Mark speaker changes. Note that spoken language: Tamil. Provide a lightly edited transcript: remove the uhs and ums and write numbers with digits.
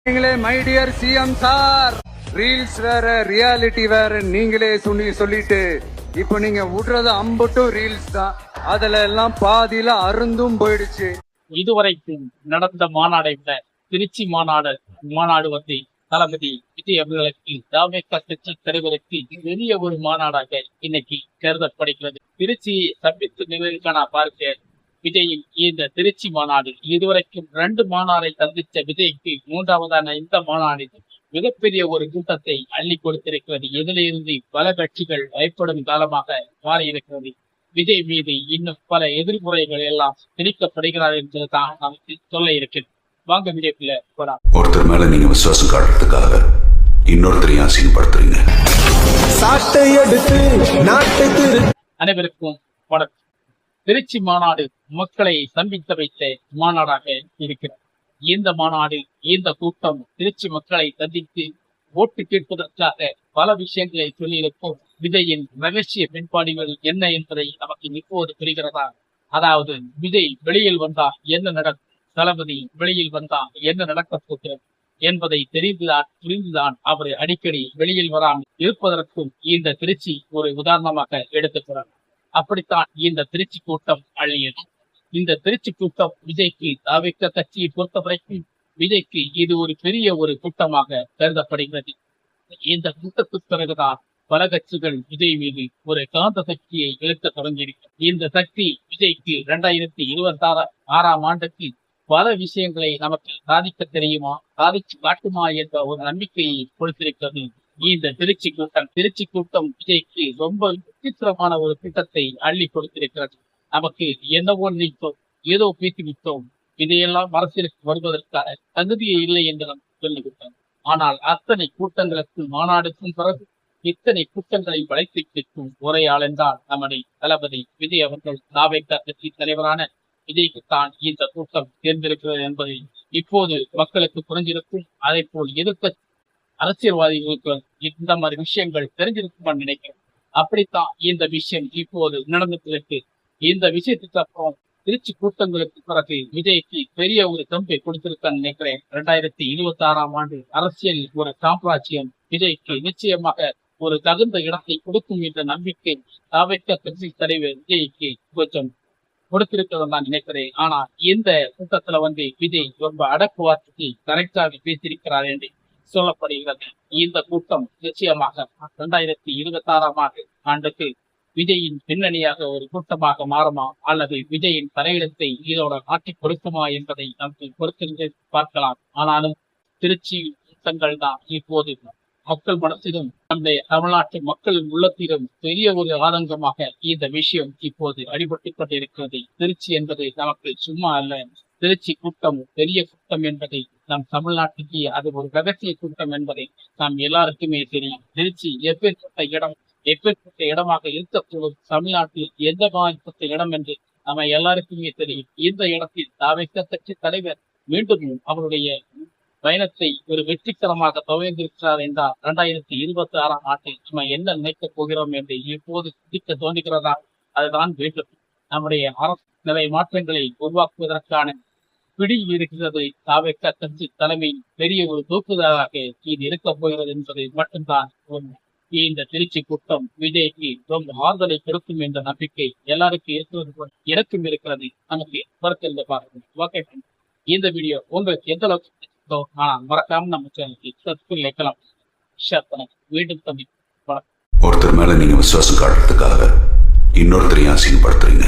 Speaker 1: நீங்களே my dear CM sir, reels வேற ரியாலிட்டி வேற நீங்களே சொல்லிட்டு இப்போ நீங்க விடுறது அம்பட்டும் ரீல்ஸ் தான். அதுல எல்லாம் பாதியில அருந்தும் போயிடுச்சு.
Speaker 2: இதுவரைக்கும் நடந்த மாநாடை விட திருச்சி மாநாடு வந்து தளபதி விஜய் அவர்களுக்கு தாவேக கட்சி தலைவருக்கு பெரிய ஒரு மாநாடாக இன்னைக்கு கருதப்படுகிறது. திருச்சியை சந்தித்து நிலைக்கான பார்க்க விஜயின் இந்த திருச்சி மாநாடு இதுவரைக்கும் 2 மாநாடை சந்தித்த விஜய்க்கு 3வதான இந்த மாநாடு மிகப்பெரிய ஒரு கூட்டத்தை அள்ளி கொடுத்திருக்கிறது. இதிலிருந்து பல கட்சிகள் பயப்படும் காலமாக மாறியிருக்கிறது. விஜய் மீது இன்னும் பல எதிர்முறைகள் எல்லாம் திணிக்கப்படுகிறார் என்பதுதான் நமக்கு சொல்ல இருக்கிறது. வாங்க வீடியோக்குள்ள போலாம்.
Speaker 3: ஒருத்தர் மேல நீங்க விசுவாசம் காட்டுறதுக்காக இன்னொருத்தரையும் அசிங்கப்படுத்துறீங்க.
Speaker 2: அனைவருக்கும் வணக்கம். திருச்சி மாநாடு மக்களை சந்திக்க வைத்த மாநாடாக இருக்கிறது. இந்த மாநாடு, இந்த கூட்டம் திருச்சி மக்களை சந்தித்து ஓட்டு கேட்பதற்காக பல விஷயங்களை சொல்லியிருக்கும். விஜயின் ரகசிய பின்பாடுகள் என்ன என்பதை நமக்கு இப்போது புரிகிறதா? அதாவது விஜய் வெளியில் வந்தா என்ன நடக்கும், தளபதி வெளியில் வந்தா என்ன நடக்கப் போகிறது என்பதை புரிந்துதான் அவர் அடிக்கடி வெளியில் வராமல் இருப்பதற்கும் இந்த திருச்சி ஒரு உதாரணமாக எடுத்துக்கிறார். அப்படித்தான் இந்த திருச்சி கூட்டம் அள்ளியது. இந்த திருச்சி கூட்டம் விஜய்க்கு தாவேக கட்சியை பொறுத்தவரைக்கும் விஜய்க்கு இது ஒரு பெரிய ஒரு கூட்டமாக கருதப்படுகிறது. இந்த கூட்டத்துக்கு பிறகுதான் பல கட்சிகள் விஜய் மீது ஒரு காந்த சக்தியை இழுக்க தொடங்கியிருக்கிறது. இந்த சக்தி விஜய்க்கு 2026ஆம் ஆண்டுக்கு பல விஷயங்களை நமக்கு சாதிக்க தெரியுமா, சாதிச்சு காட்டுமா என்ற ஒரு நம்பிக்கையை கொடுத்திருக்கிறது இந்த திருச்சி கூட்டம் விஜய்க்கு ரொம்ப விசித்திரமான ஒரு திட்டத்தை அள்ளி கொடுத்திருக்கிறது. நமக்கு என்னவோ நினைத்தோம், ஏதோ பேசி விட்டோம், இதையெல்லாம் அரசியலுக்கு வருவதற்கான தகுதியே இல்லை என்று நாம் சொல்லிவிட்டோம். ஆனால் அத்தனை கூட்டங்களுக்கு மாநாடுக்கும் பிறகு இத்தனை கூட்டங்களை வளைத்து கேட்கும் ஒரே ஆள் என்றால் நம்முடைய தளபதி விஜய் அவர்கள். தாவேக கட்சி தலைவரான விஜய்க்குத்தான் இந்த கூட்டம் தேர்ந்தெடுக்கிறது என்பதை இப்போது மக்களுக்கு புரிஞ்சிருக்கும். அதே போல் எதிர்க்கட்சி அரசியல்வாதிகளுக்கு இந்த மாதிரி விஷயங்கள் தெரிஞ்சிருக்கும் நினைக்கிறேன். அப்படித்தான் இந்த விஷயம் இப்போது நடந்துட்டு. இந்த விஷயத்துக்கு அப்புறம் திருச்சி கூட்டங்களுக்கு பிறகு விஜய்க்கு பெரிய ஒரு தம்பை கொடுத்திருக்கான்னு நினைக்கிறேன். 2026ஆம் ஆண்டு அரசியல் ஒரு சாம்ராஜ்யம் விஜய்க்கு நிச்சயமாக ஒரு தகுந்த இடத்தை கொடுக்கும் என்ற நம்பிக்கை தாவேக கட்சி தலைவர் விஜய்க்கு கொஞ்சம் கொடுத்திருக்கிறது நான் நினைக்கிறேன். ஆனா இந்த கூட்டத்துல வந்து விஜய் ரொம்ப அடக்கு வார்த்தைக்கு கரெக்டாக பேசியிருக்கிறார் என்று சொல்லப்படுகிறது. இந்த கூட்டம் நிச்சயமாக 2026ஆம் ஆண்டுக்கு விஜயின் பின்னணியாக ஒரு கூட்டமாக மாறுமா அல்லது விஜயின் தலையிடத்தை இதோட மாற்றிக் கொடுக்குமா என்பதை நமக்கு பொறுத்திருந்து பார்க்கலாம். ஆனாலும் திருச்சி கூட்டங்கள் தான் இப்போது மக்கள் மனத்திலும் நம்முடைய தமிழ்நாட்டு மக்கள் உள்ளத்திலும் பெரிய ஒரு ஆதங்கமாக இந்த விஷயம் இப்போது அடிபட்டுக் கொண்டிருக்கிறது. திருச்சி என்பது நமக்கு சும்மா அல்ல. திருச்சி கூட்டம் பெரிய கூட்டம் என்பதை நம் தமிழ்நாட்டுக்கு அது ஒரு ரகசிய கூட்டம் என்பதை நாம் எல்லாருக்குமே தெரியும். திருச்சி எப்பேற்பட்ட இடமாக இருக்கக்கூடும், தமிழ்நாட்டில் எந்த மாதிரிப்பட்ட இடம் என்று நம்ம எல்லாருக்குமே தெரியும். இந்த இடத்தில் தாவேக கட்சி தலைவர் மீண்டும் அவருடைய பயணத்தை ஒரு வெற்றிகரமாக துவங்கியிருக்கிறார் என்றால் 2026ஆம் ஆண்டில் நம்ம என்ன நினைக்கப் போகிறோம் என்று இப்போது சிந்திக்க தோன்றுகிறதா? அதுதான் வேண்டும். நம்முடைய அரசு நிலை மாற்றங்களை உருவாக்குவதற்கான பிடி இருக்கிறது. தாவேக கட்சி தலைமையில் பெரிய ஒரு தூக்குதலாக இது இருக்கப் போகிறது என்பது மட்டும்தான் உண்மை. இந்த திருச்சி கூட்டம் விஜய்க்கு ரொம்ப ஆறுதலை கொடுக்கும் என்ற நம்பிக்கை எல்லாருக்கும் இருக்கிறது போல எனக்கும் இருக்கிறது. நமக்கு பொறுத்திருந்து பார்க்கணும். ஓகே, இந்த வீடியோ உங்களுக்கு எந்த அளவுக்கு பிடிச்சிருந்தோ மறக்காம நம்ம சேனலுக்கு சப்ஸ்கிரைப் வைக்கலாம், ஷேர் பண்ணுங்க. மீண்டும் சந்திப்போம்.
Speaker 3: ஒருத்தர் மேல நீங்க விசுவாசம் காட்டுறதுக்காக இன்னொருத்தரையும் அசிங்கப்படுத்துறீங்க.